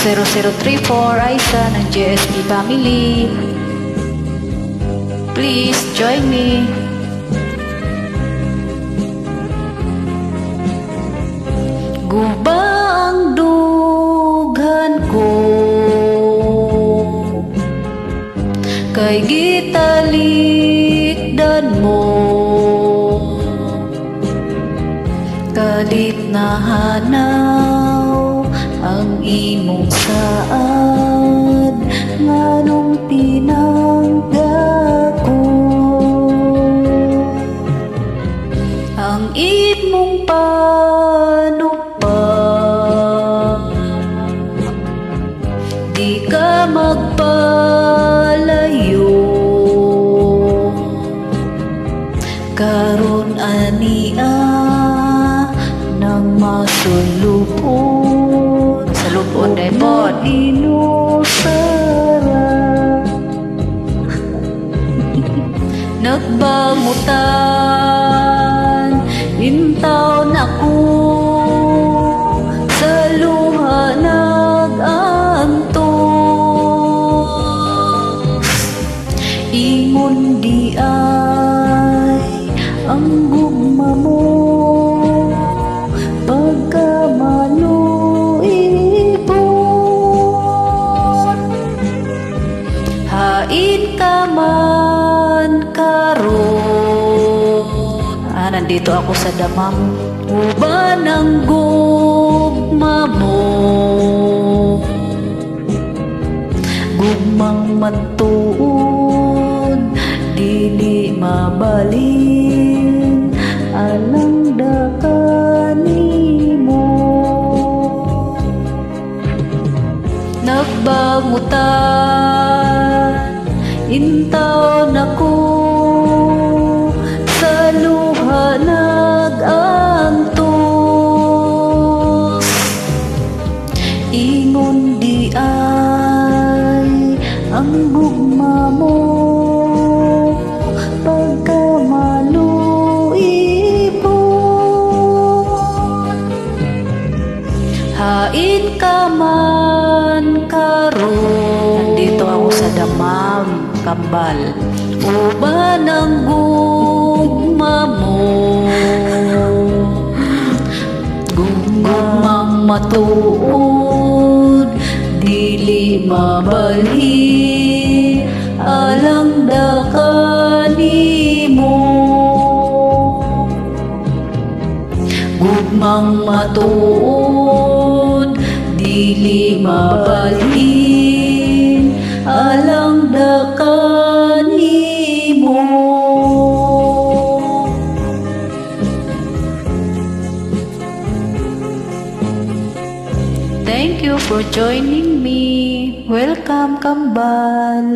0034 Aisa ng GSP family. Please join me. Guba ang dughan ko kay gitalikdan mo, kalit na hanaw ang imong saad nganong tinangga ko. Ang imong panupad di ka magpalayo, karon ania nang masulupon sa lupon depon inusara nagbangutan intaw na ko sa luha nagantos ingon di ay ang gugma mo pagka maluipon. Hain ka man karon, nandito ako sa damam, uban ang gugma mo, gugmang mantuon dili mabalin alang dakanimo. Nagbangutan intaw na ko sa luha nagantos ingon di ay ang gugma mo pagka maluipon. Hain ka man karon, nandito ako sa damam kambal, uban ang gugma mo, gugmang matuod dili mabalhin alang dakanimo, gugmang matuod dili mabalhin alang dakanimo. Thank you for joining me. Welcome, kambal.